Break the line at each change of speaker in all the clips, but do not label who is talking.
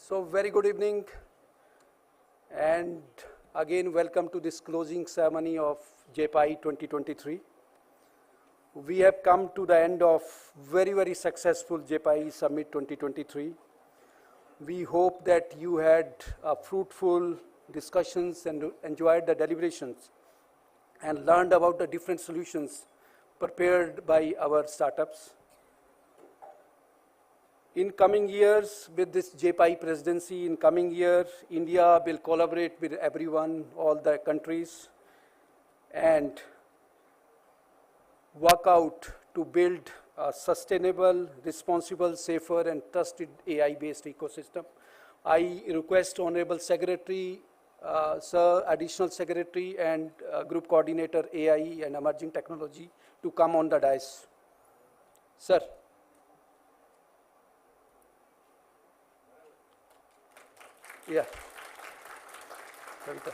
So very good evening, and again welcome to this closing ceremony of JPI 2023. We have come to the end of very successful JPI Summit 2023. We hope that you had fruitful discussions and enjoyed the deliberations and learned about the different solutions prepared by our startups. In coming years, with this JPI presidency, in coming year, India will collaborate with everyone, all the countries, and work out to build a sustainable, responsible, safer, and trusted AI-based ecosystem. I request Honorable Secretary, Sir, Additional Secretary, and Group Coordinator AI and Emerging Technology to come on the dais. Sir. Yeah. Kavita.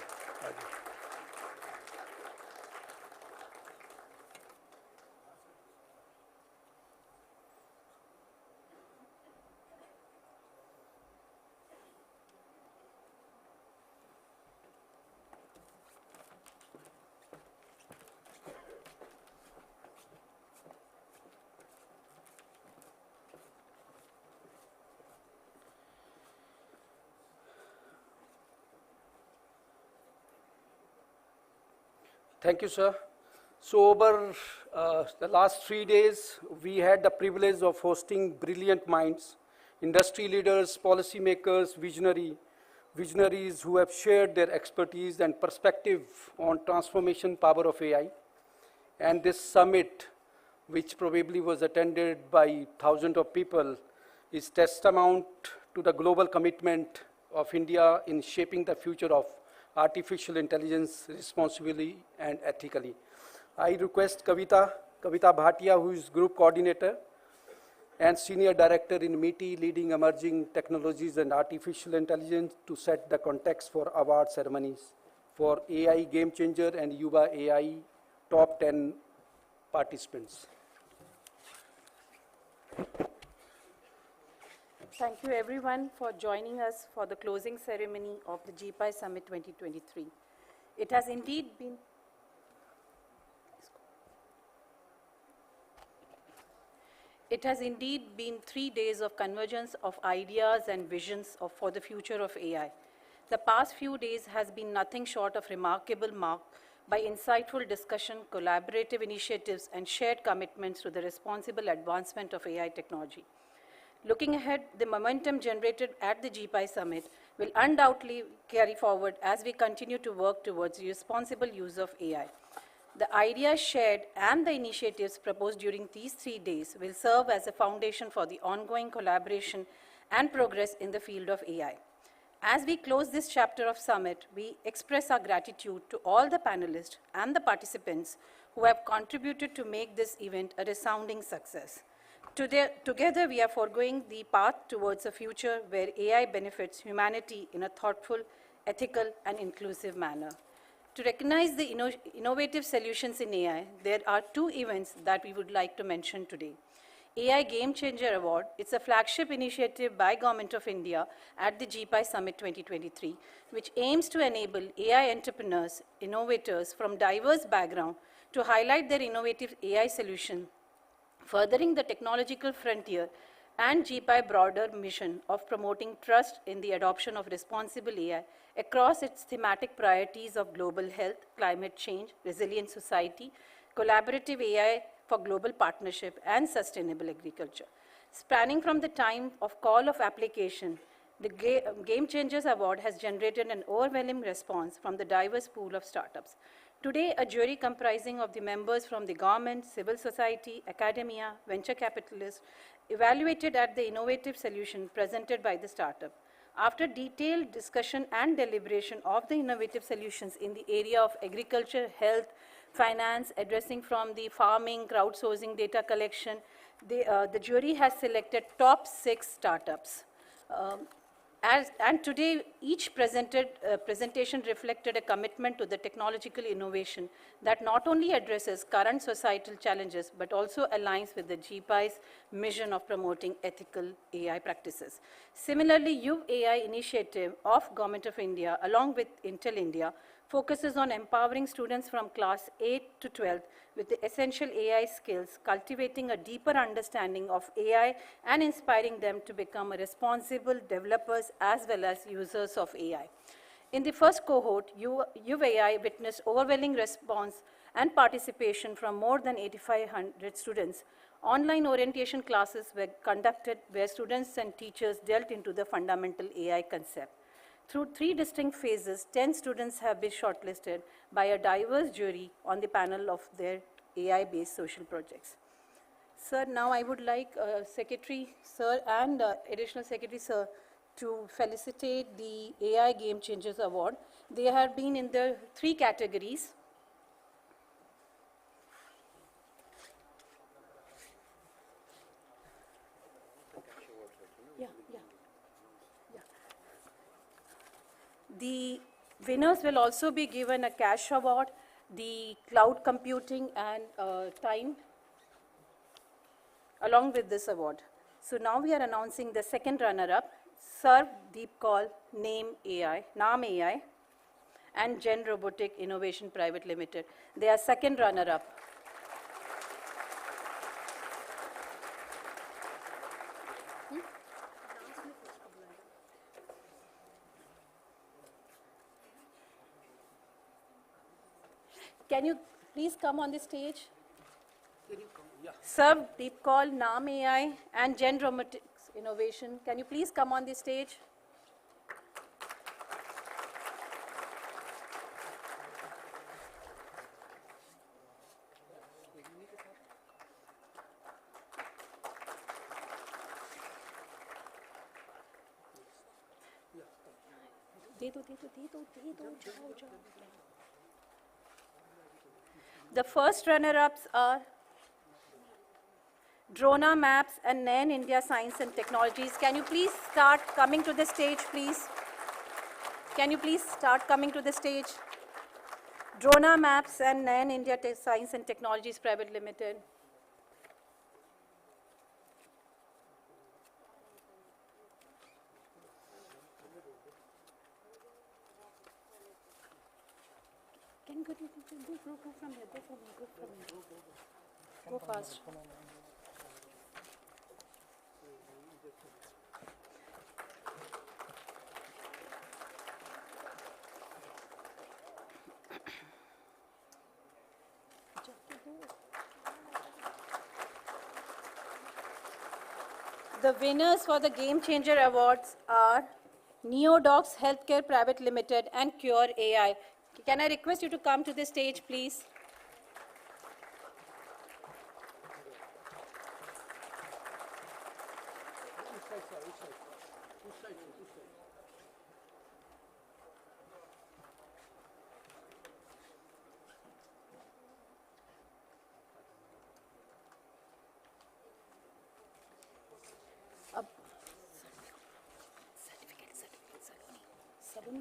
Thank you, sir. So over the last 3 days, we had the privilege of hosting brilliant minds, industry leaders, policymakers, visionaries who have shared their expertise and perspective on transformation power of AI. And this summit, which probably was attended by thousands of people, is testament to the global commitment of India in shaping the future of artificial intelligence responsibly and ethically. I request Kavita Bhatia, who is Group Coordinator and Senior Director in MITI, leading emerging technologies and artificial intelligence, to set the context for award ceremonies for AI Game Changer and Yuva AI top 10 participants.
Thank you everyone for joining us for the closing ceremony of the JPI Summit 2023. It has indeed been 3 days of convergence of ideas and visions for the future of AI. The past few days has been nothing short of remarkable, marked by insightful discussion, collaborative initiatives, and shared commitments to the responsible advancement of AI technology. Looking ahead, the momentum generated at the JPI Summit will undoubtedly carry forward as we continue to work towards the responsible use of AI. The ideas shared and the initiatives proposed during these 3 days will serve as a foundation for the ongoing collaboration and progress in the field of AI. As we close this chapter of Summit, we express our gratitude to all the panelists and the participants who have contributed to make this event a resounding success. Together, we are forgoing the path towards a future where AI benefits humanity in a thoughtful, ethical, and inclusive manner. To recognize the innovative solutions in AI, there are 2 events that we would like to mention today. AI Game Changer Award, it's a flagship initiative by Government of India at the JPI Summit 2023, which aims to enable AI entrepreneurs, innovators from diverse backgrounds to highlight their innovative AI solutions, furthering the technological frontier and JPI broader mission of promoting trust in the adoption of responsible AI across its thematic priorities of global health, climate change, resilient society, collaborative AI for global partnership, and sustainable agriculture. Spanning from the time of call of application, the Game Changers Award has generated an overwhelming response from the diverse pool of startups. Today, a jury comprising of the members from the government, civil society, academia, venture capitalists, evaluated at the innovative solution presented by the startup. After detailed discussion and deliberation of the innovative solutions in the area of agriculture, health, finance, addressing from the farming, crowdsourcing, data collection, the jury has selected top 6 startups. And today, each presentation reflected a commitment to the technological innovation that not only addresses current societal challenges, but also aligns with the GPI's mission of promoting ethical AI practices. Similarly, Yuv AI initiative of Government of India, along with Intel India, focuses on empowering students from class 8 to 12 with the essential AI skills, cultivating a deeper understanding of AI and inspiring them to become responsible developers as well as users of AI. In the first cohort, UAI witnessed overwhelming response and participation from more than 8,500 students. Online orientation classes were conducted where students and teachers delved into the fundamental AI concept. Through 3 distinct phases, 10 students have been shortlisted by a diverse jury on the panel of their AI-based social projects. Sir, now I would like Secretary Sir and Additional Secretary Sir to felicitate the AI Game Changers Award. They have been in the 3 categories. The winners will also be given a cash award, the cloud computing and time along with this award. So now we are announcing the second runner-up, Serve Deep Call, Naam AI, and Gen Robotic Innovation Private Limited. They are second runner-up. Can you please come on the stage? Serve Deep Call, Naam AI, and Gen Robotics Innovation. Can you please come on the stage? The first runner-ups are Drona Maps and NAN India Science and Technologies. Can you please start coming to the stage, please? Can you please start coming to the stage? Drona Maps and NAN India Science and Technologies Private Limited. Can you go from here, go from here. Go fast. The winners for the Game Changer Awards are NeoDocs Healthcare Private Limited and Cure AI. Can I request you to come to the stage, please?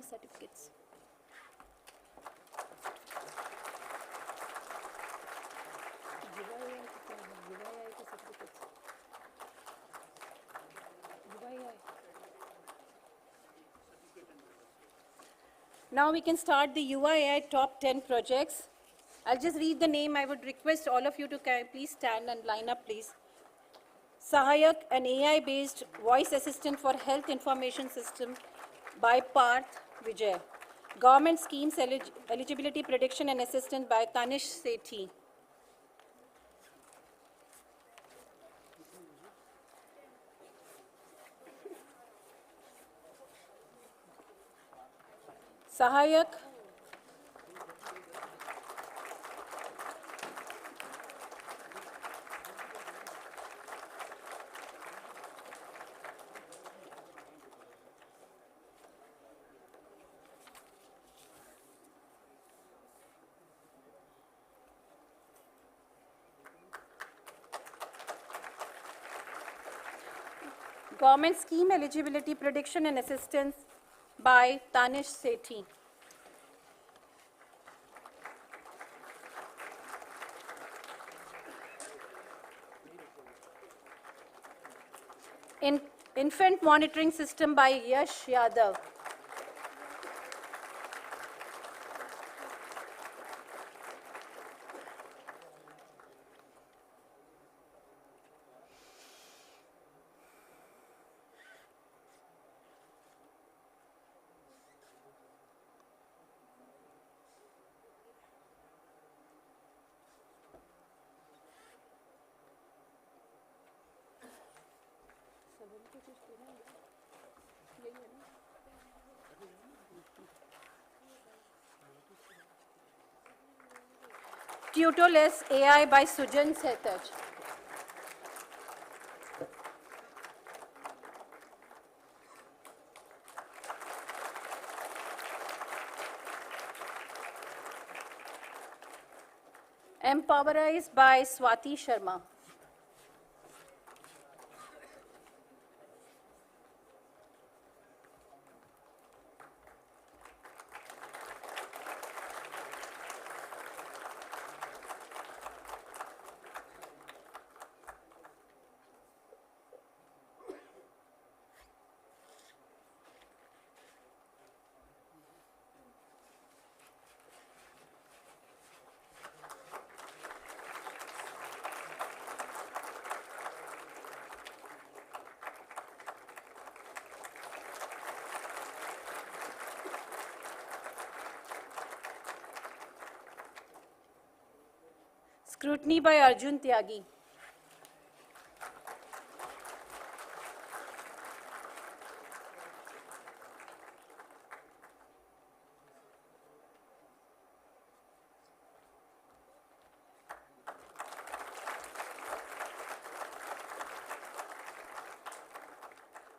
Certificates. Now we can start the UII top 10 projects. I'll just read the name. I would request all of you to please stand and line up, please. Sahayak, an AI-based voice assistant for health information system by Parth Vijay. Government schemes eligibility prediction and assistance by Tanish Sethi. Sahayak, Government Scheme Eligibility Prediction and Assistance by Tanish Sethi. Infant Monitoring System by Yash Yadav. Tutorless AI by Sujan Setaj. Empowerize by Swati Sharma. Scrutiny by Arjun Tyagi.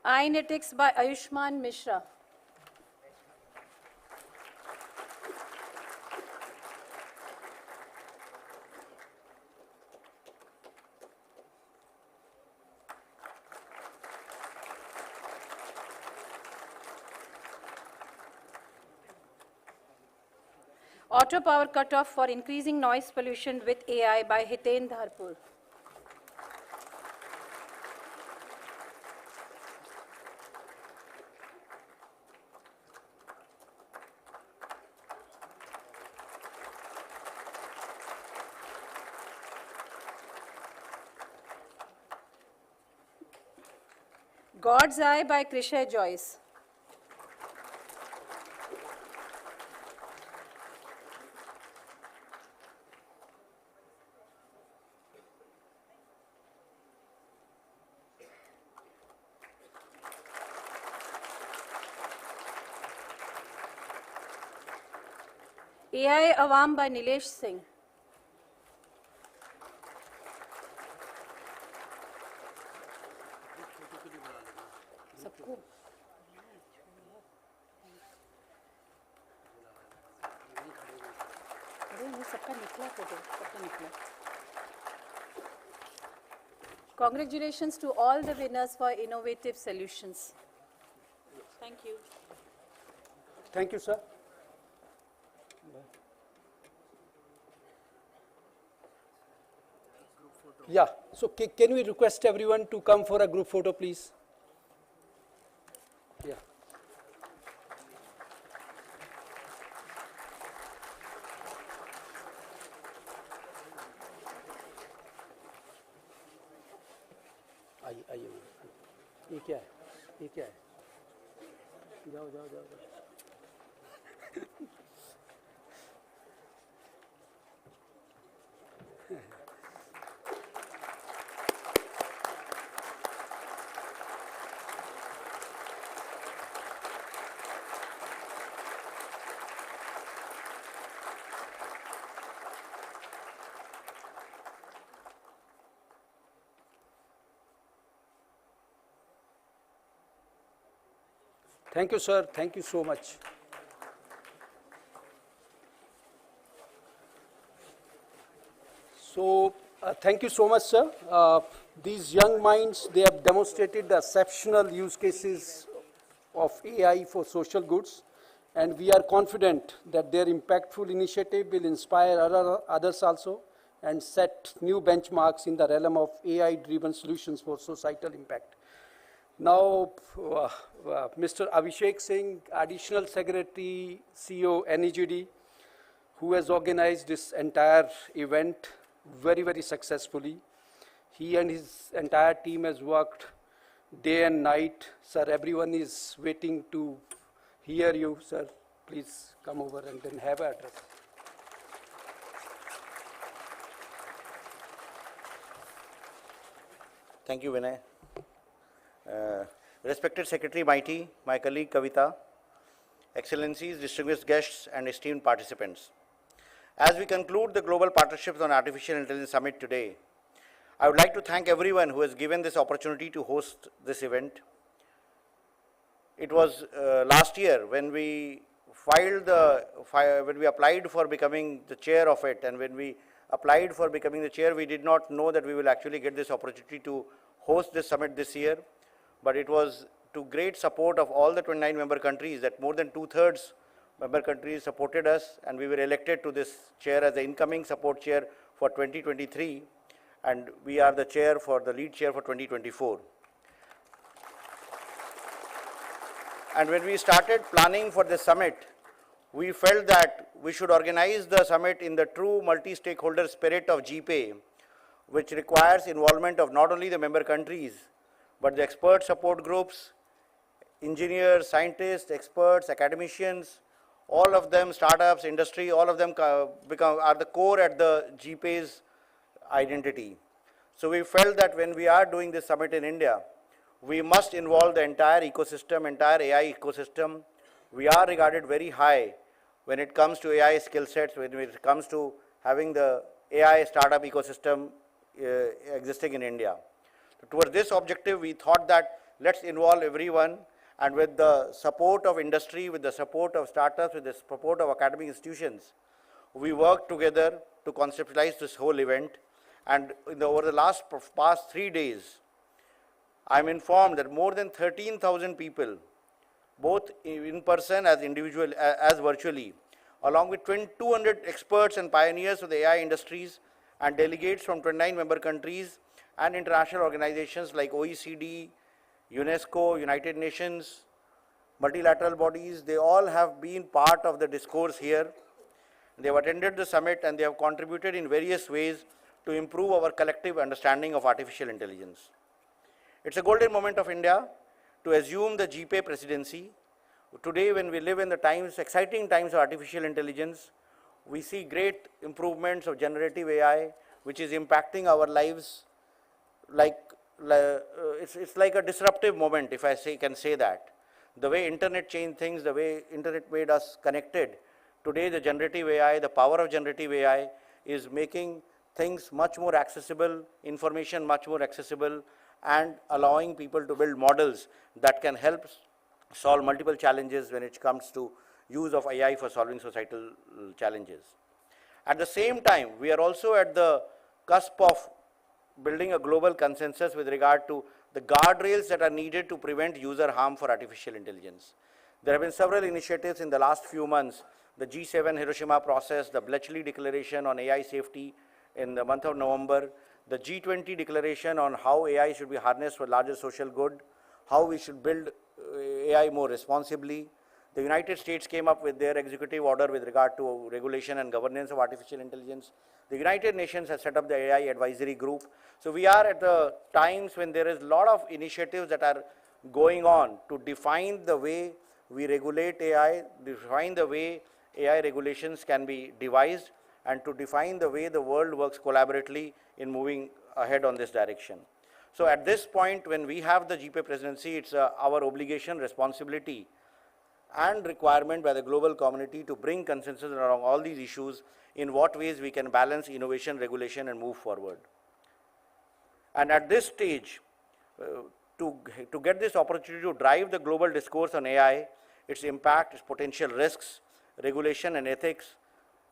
Inetics by Ayushman Mishra. Auto power cutoff for increasing noise pollution with AI by Hiten Dharpur. God's Eye by Krishay Joyce. AI Awam by Nilesh Singh. सबको अरे ये सबका निकला photo सबका निकला. Congratulations to all the winners for innovative solutions. Thank you.
Thank you, sir. Yeah, so can we request everyone to come for a group photo, please? Yeah. आइए ये क्या है, ये क्या है? जाओ जाओ जाओ जाओ. Thank you, sir. Thank you so much. So, Thank you so much, sir. These young minds, they have demonstrated the exceptional use cases of AI for social goods, and we are confident that their impactful initiative will inspire others also and set new benchmarks in the realm of AI-driven solutions for societal impact. Now, Mr. Abhishek Singh, Additional Secretary, CEO, NEGD, who has organized this entire event very successfully. He and his entire team has worked day and night. Sir, everyone is waiting to hear you, sir. Please come over and then have an address.
Thank you, Vinay. Respected Secretary Mighty, my colleague Kavita, Excellencies, distinguished guests, and esteemed participants. As we conclude the Global Partnerships on Artificial Intelligence Summit today, I would like to thank everyone who has given this opportunity to host this event. It was last year when we when we applied for becoming the chair of it, and when we applied for becoming the chair, we did not know that we will actually get this opportunity to host this summit this year. But it was to great support of all the 29 member countries that more than 2/3 member countries supported us, and we were elected to this chair as the incoming support chair for 2023, and we are the chair for the lead chair for 2024. And when we started planning for this summit, we felt that we should organize the summit in the true multi-stakeholder spirit of GPay, which requires involvement of not only the member countries, but the expert support groups, engineers, scientists, experts, academicians, all of them, startups, industry, all of them are the core at the GPay's identity. So we felt that when we are doing this summit in India, we must involve the entire ecosystem, entire AI ecosystem. We are regarded very high when it comes to AI skill sets, when it comes to having the AI startup ecosystem existing in India. Towards this objective, we thought that let's involve everyone, and with the support of industry, with the support of startups, with the support of academic institutions, we worked together to conceptualize this whole event. And over the past 3 days, I'm informed that more than 13,000 people, both in person as individual, as virtually, along with 200 experts and pioneers of the AI industries and delegates from 29 member countries and international organizations like OECD, UNESCO, United Nations, multilateral bodies, they all have been part of the discourse here. They have attended the summit and they have contributed in various ways to improve our collective understanding of artificial intelligence. It's a golden moment of India to assume the GPay presidency. Today, when we live in the times, exciting times of artificial intelligence, we see great improvements of generative AI, which is impacting our lives it's like a disruptive moment, if I can say that. The way internet changed things, the way internet made us connected, today the generative AI, the power of generative AI is making things much more accessible, information much more accessible, and allowing people to build models that can help solve multiple challenges when it comes to use of AI for solving societal challenges. At the same time, we are also at the cusp of building a global consensus with regard to the guardrails that are needed to prevent user harm for artificial intelligence. There have been several initiatives in the last few months, the G7 Hiroshima process, the Bletchley Declaration on AI safety in the month of November, the G20 declaration on how AI should be harnessed for larger social good, how we should build AI more responsibly. The United States came up with their executive order with regard to regulation and governance of artificial intelligence. The United Nations has set up the AI advisory group. So we are at the times when there is a lot of initiatives that are going on to define the way we regulate AI, define the way AI regulations can be devised, and to define the way the world works collaboratively in moving ahead on this direction. So at this point, when we have the GPay presidency, it's our obligation, responsibility, and requirement by the global community to bring consensus around all these issues, in what ways we can balance innovation, regulation, and move forward. And at this stage, to get this opportunity to drive the global discourse on AI, its impact, its potential risks, regulation and ethics,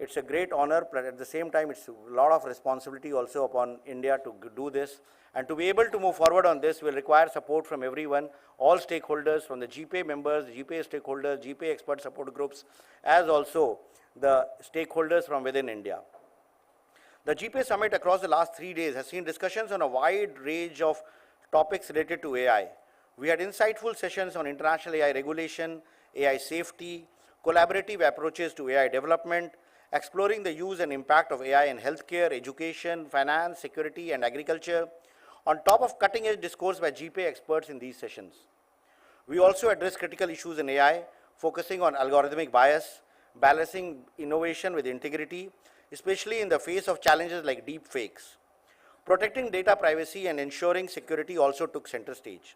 It's a great honor, but at the same time, it's a lot of responsibility also upon India to do this. And to be able to move forward on this will require support from everyone, all stakeholders, from the GPA members, GPA stakeholders, GPA expert support groups, as also the stakeholders from within India. The GPA summit across the last 3 days has seen discussions on a wide range of topics related to AI. We had insightful sessions on international AI regulation, AI safety, collaborative approaches to AI development, exploring the use and impact of AI in healthcare, education, finance, security, and agriculture, on top of cutting-edge discourse by GPA experts in these sessions. We also address critical issues in AI, focusing on algorithmic bias, balancing innovation with integrity, especially in the face of challenges like deep fakes. Protecting data privacy and ensuring security also took center stage.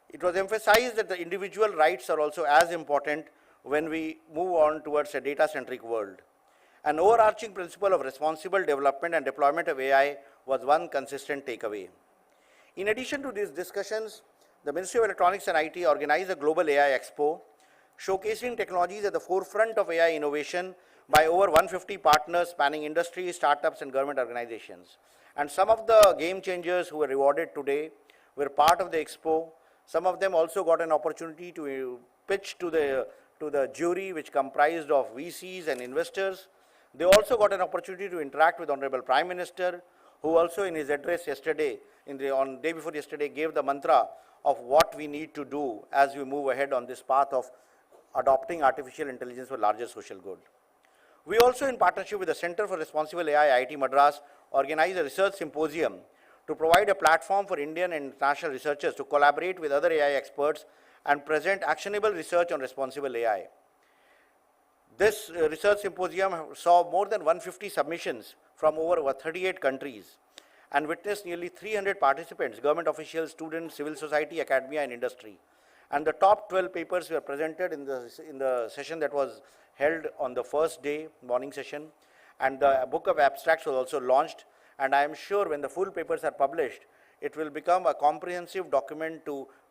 It was emphasized that the individual rights are also as important when we move on towards a data-centric world. An overarching principle of responsible development and deployment of AI was one consistent takeaway. In addition to these discussions, the Ministry of Electronics and IT organized a global AI Expo, showcasing technologies at the forefront of AI innovation by over 150 partners spanning industry, startups, and government organizations. And some of the game changers who were rewarded today were part of the expo. Some of them also got an opportunity to pitch to the jury, which comprised of VCs and investors. They also got an opportunity to interact with Honorable Prime Minister, who also in his address yesterday, on day before yesterday, gave the mantra of what we need to do as we move ahead on this path of adopting artificial intelligence for larger social good. We also, in partnership with the Center for Responsible AI, IIT Madras, organized a research symposium to provide a platform for Indian and international researchers to collaborate with other AI experts and present actionable research on responsible AI. This research symposium saw more than 150 submissions from over 38 countries and witnessed nearly 300 participants, government officials, students, civil society, academia, and industry. And the top 12 papers were presented in the session that was held on the first day, morning session, and the book of abstracts was also launched. And I am sure when the full papers are published, it will become a comprehensive document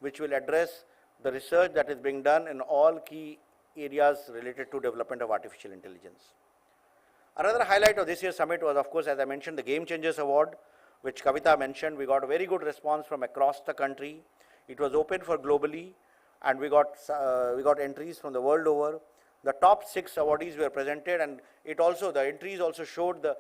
which will address the research that is being done in all key areas related to development of artificial intelligence. Another highlight of this year's summit was, of course, as I mentioned, the Game Changers Award, which Kavita mentioned. We got a very good response from across the country. It was open for globally, and we got entries from the world over. The top 6 awardees were presented, and the entries also showed the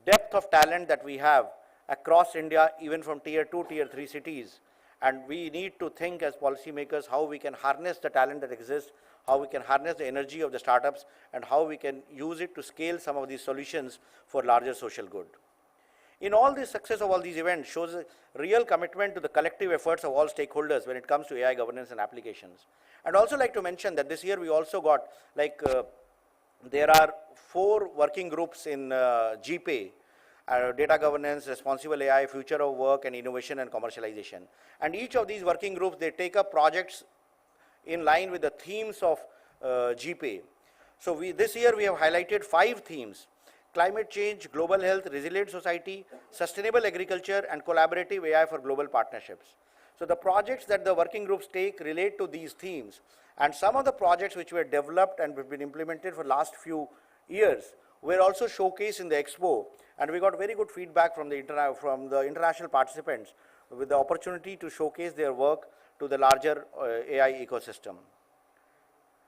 depth of talent that we have across India, even from tier 2, tier 3 cities. And we need to think as policymakers how we can harness the talent that exists, how we can harness the energy of the startups, and how we can use it to scale some of these solutions for larger social good. In all the success of all these events shows a real commitment to the collective efforts of all stakeholders when it comes to AI governance and applications. I'd also like to mention that this year we also got, there are 4 working groups in GPay, data governance, responsible AI, future of work, and innovation and commercialization. And each of these working groups, they take up projects in line with the themes of GPay. So this year we have highlighted 5 themes: climate change, global health, resilient society, sustainable agriculture, and collaborative AI for global partnerships. So the projects that the working groups take relate to these themes, and some of the projects which were developed and have been implemented for last few years were also showcased in the expo, and we got very good feedback from the international participants with the opportunity to showcase their work to the larger AI ecosystem.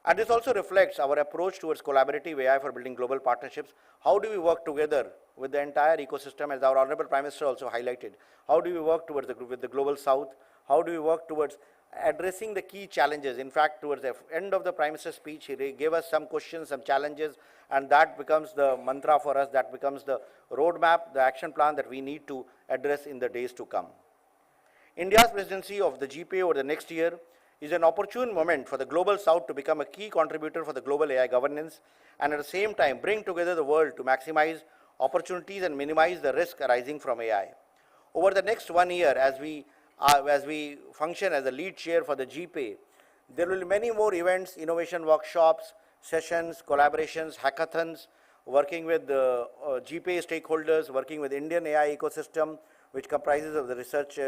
And this also reflects our approach towards collaborative AI for building global partnerships. How do we work together with the entire ecosystem, as our Honorable Prime Minister also highlighted? How do we work towards with the Global South? How do we work towards addressing the key challenges? In fact, towards the end of the Prime Minister's speech, he gave us some questions, some challenges, and that becomes the mantra for us, that becomes the roadmap, the action plan that we need to address in the days to come. India's presidency of the GPA over the next year is an opportune moment for the Global South to become a key contributor for the global AI governance, and at the same time bring together the world to maximize opportunities and minimize the risk arising from AI. Over the next 1 year, as we function as a lead chair for the GPA, there will be many more events, innovation workshops, sessions, collaborations, hackathons, working with the GPA stakeholders, working with Indian AI ecosystem, which comprises of the research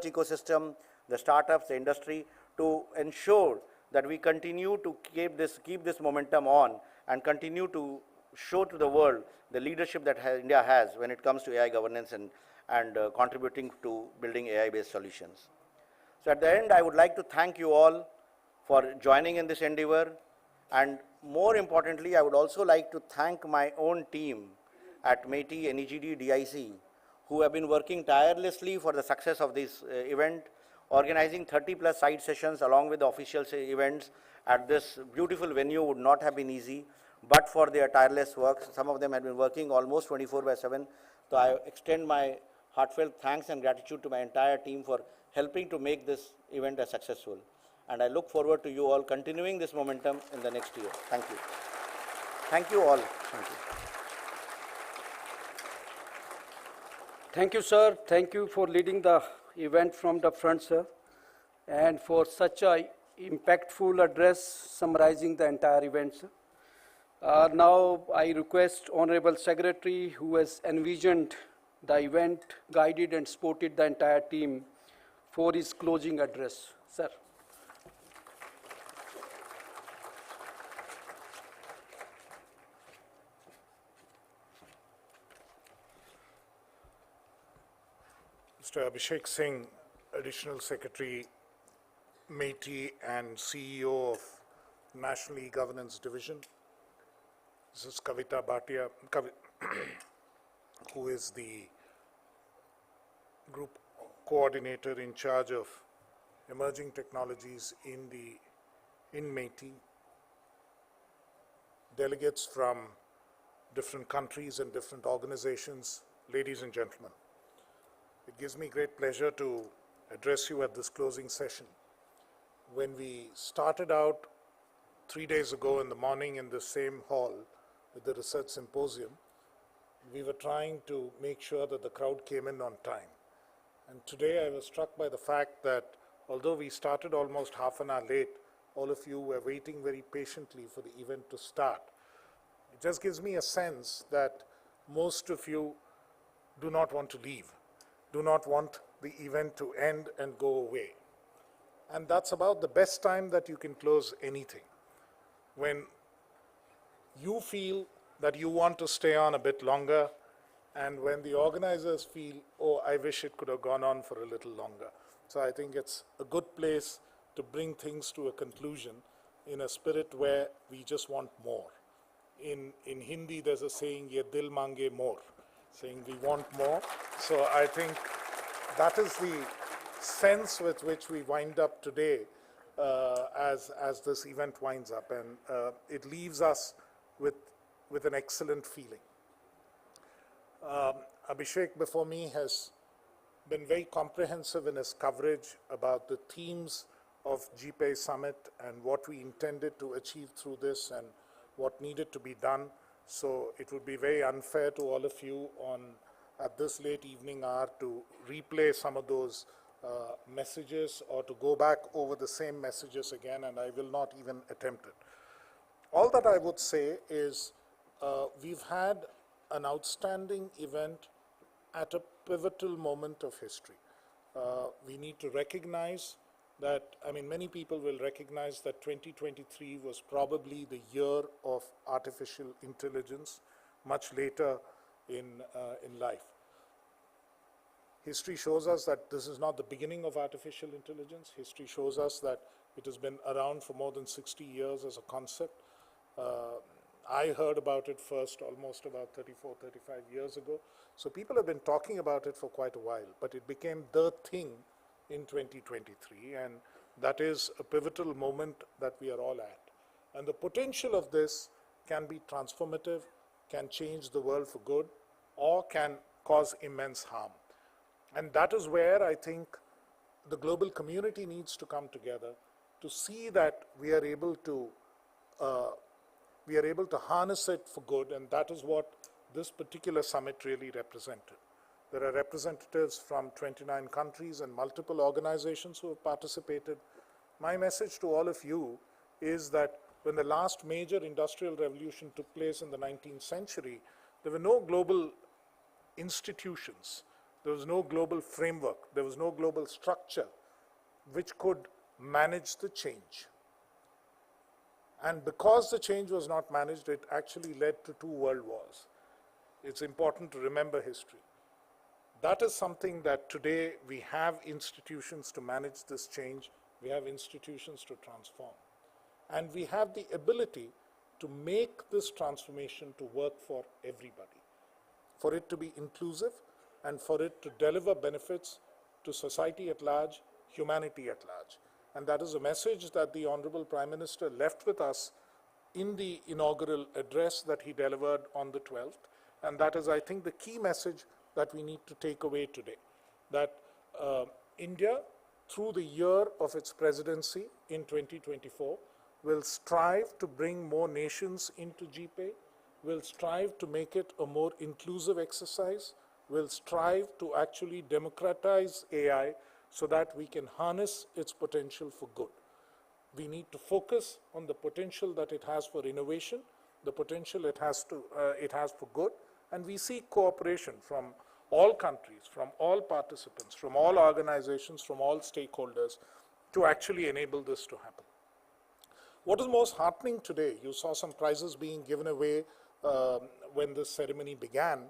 ecosystem, the startups, the industry, to ensure that we continue to keep this momentum on and continue to show to the world the leadership that India has when it comes to AI governance and contributing to building AI-based solutions. So at the end, I would like to thank you all for joining in this endeavor, and more importantly, I would also like to thank my own team at MeitY, NEGD, DIC, who have been working tirelessly for the success of this event, organizing 30+ side sessions along with the official events at this beautiful venue would not have been easy, but for their tireless work. Some of them have been working almost 24/7. So I extend my heartfelt thanks and gratitude to my entire team for helping to make this event as successful. And I look forward to you all continuing this momentum in the next year. Thank you. Thank you all. Thank you.
Thank you, sir. Thank you for leading the event from the front, sir, and for such a impactful address summarizing the entire event, sir. Now I request Honorable Secretary, who has envisioned the event, guided and supported the entire team, for his closing address. Sir.
Mr. Abhishek Singh, Additional Secretary, MeitY and CEO of National E-Governance Division. This is Kavita Bhatia, who is the group coordinator in charge of emerging technologies in MeitY. Delegates from different countries and different organizations, ladies and gentlemen. It gives me great pleasure to address you at this closing session. When we started out 3 days ago in the morning in the same hall with the research symposium, we were trying to make sure that the crowd came in on time. And today I was struck by the fact that although we started almost half an hour late, all of you were waiting very patiently for the event to start. It just gives me a sense that most of you do not want to leave, do not want the event to end and go away. And that's about the best time that you can close anything. When you feel that you want to stay on a bit longer, and when the organizers feel, oh, I wish it could have gone on for a little longer. So I think it's a good place to bring things to a conclusion in a spirit where we just want more. In Hindi, there's a saying, ye dil mange more, saying we want more. So I think that is the sense with which we wind up today as this event winds up, and it leaves us with an excellent feeling. Abhishek before me has been very comprehensive in his coverage about the themes of GPay Summit and what we intended to achieve through this and what needed to be done. So it would be very unfair to all of you at this late evening hour to replay some of those messages or to go back over the same messages again, and I will not even attempt it. All that I would say is we've had an outstanding event at a pivotal moment of history. We need to recognize that, I mean, many people will recognize that 2023 was probably the year of artificial intelligence, much later in life. History shows us that this is not the beginning of artificial intelligence. History shows us that it has been around for more than 60 years as a concept. I heard about it first almost about 34, 35 years ago. So people have been talking about it for quite a while, but it became the thing in 2023, and that is a pivotal moment that we are all at. And the potential of this can be transformative, can change the world for good, or can cause immense harm. And that is where I think the global community needs to come together to see that we are able to harness it for good, and that is what this particular summit really represented. There are representatives from 29 countries and multiple organizations who have participated. My message to all of you is that when the last major industrial revolution took place in the 19th century, there were no global institutions, there was no global framework, there was no global structure which could manage the change. And because the change was not managed, it actually led to 2 world wars. It's important to remember history. That is something that today we have institutions to manage this change. We have institutions to transform. And we have the ability to make this transformation to work for everybody, for it to be inclusive, and for it to deliver benefits to society at large, humanity at large. And that is a message that the Honorable Prime Minister left with us in the inaugural address that he delivered on the 12th. And that is, I think, the key message that we need to take away today, that India, through the year of its presidency in 2024, will strive to bring more nations into GPay, will strive to make it a more inclusive exercise, will strive to actually democratize AI so that we can harness its potential for good. We need to focus on the potential that it has for innovation, the potential it has for good, and we seek cooperation from all countries, from all participants, from all organizations, from all stakeholders to actually enable this to happen. What is most heartening today, you saw some prizes being given away when this ceremony began.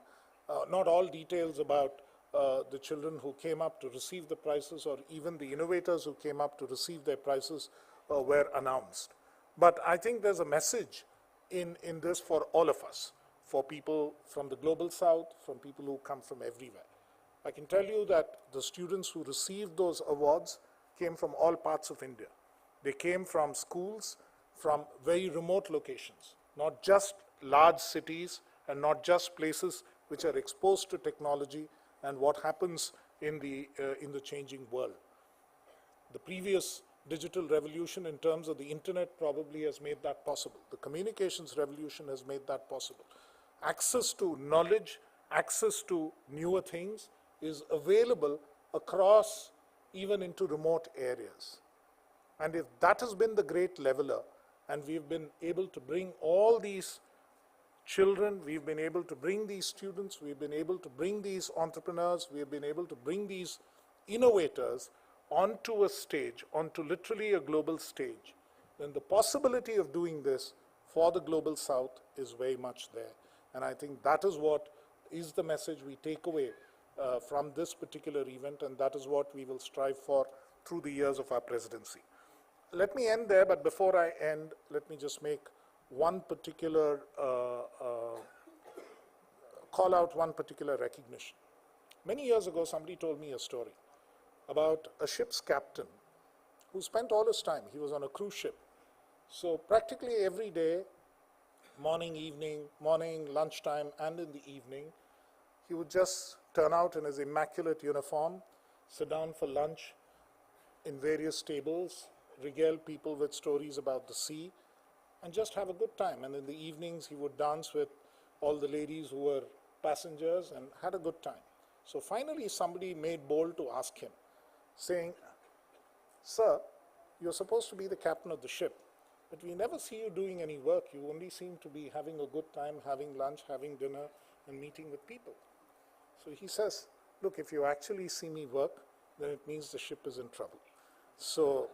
Not all details about the children who came up to receive the prizes or even the innovators who came up to receive their prizes were announced. But I think there's a message in this for all of us, for people from the global south, from people who come from everywhere. I can tell you that the students who received those awards came from all parts of India. They came from schools, from very remote locations, not just large cities and not just places which are exposed to technology and what happens in the changing world. The previous digital revolution in terms of the internet probably has made that possible. The communications revolution has made that possible. Access to knowledge, access to newer things is available across, even into remote areas. And if that has been the great leveler, and we've been able to bring all these children, we've been able to bring these students, we've been able to bring these entrepreneurs, we've been able to bring these innovators onto a stage, onto literally a global stage, then the possibility of doing this for the global south is very much there. And I think that is what is the message we take away from this particular event, and that is what we will strive for through the years of our presidency. Let me end there, but before I end, let me just make one particular, call out one particular recognition. Many years ago, somebody told me a story about a ship's captain who spent all his time, he was on a cruise ship. So practically every day, morning, evening, morning, lunchtime, and in the evening, he would just turn out in his immaculate uniform, sit down for lunch in various tables, regale people with stories about the sea, and just have a good time. And in the evenings, he would dance with all the ladies who were passengers and had a good time. So finally, somebody made bold to ask him, saying, "Sir, you're supposed to be the captain of the ship, but we never see you doing any work. You only seem to be having a good time, having lunch, having dinner, and meeting with people." So he says, "Look, if you actually see me work, then it means the ship is in trouble." So,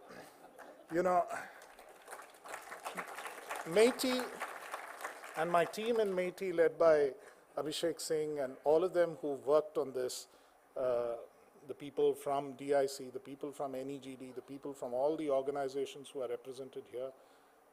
you know, Meitei and my team in Meitei, led by Abhishek Singh and all of them who worked on this, the people from DIC, the people from NEGD, the people from all the organizations who are represented here,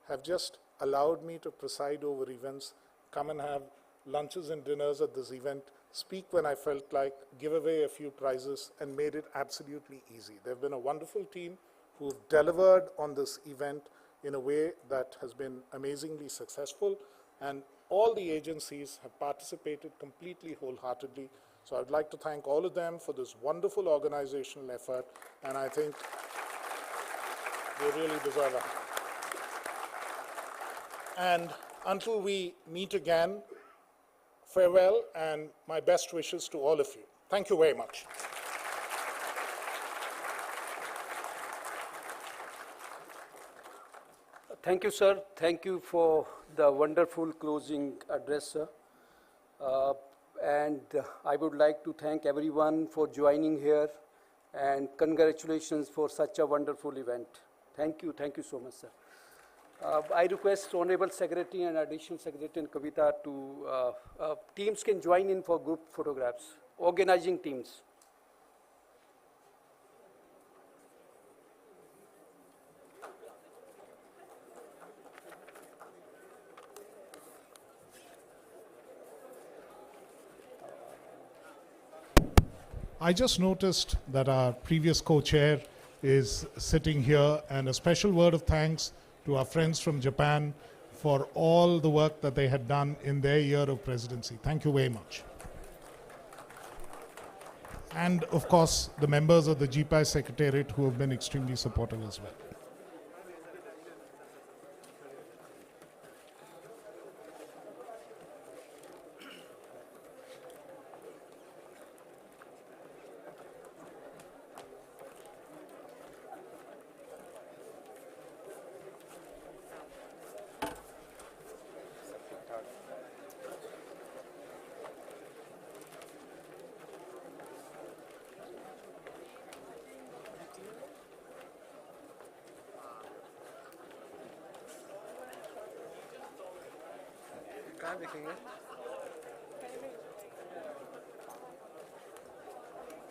have just allowed me to preside over events, come and have lunches and dinners at this event, speak when I felt like, give away a few prizes, and made it absolutely easy. They've been a wonderful team who've delivered on this event in a way that has been amazingly successful, and all the agencies have participated completely wholeheartedly. So I'd like to thank all of them for this wonderful organizational effort, and I think they really deserve a hand. And until we meet again, farewell and my best wishes to all of you. Thank you very much.
Thank you, sir. Thank you for the wonderful closing address, sir. And I would like to thank everyone for joining here, and congratulations for such a wonderful event. Thank you so much, sir. I request Honorable Secretary and Additional Secretary and Kavita to, teams can join in for group photographs, organizing teams.
I just noticed that our previous co-chair is sitting here, and a special word of thanks to our friends from Japan for all the work that they had done in their year of presidency. Thank you very much. And of course, the members of the GPI Secretariat who have been extremely supportive as well.
कहाँ देखेंगे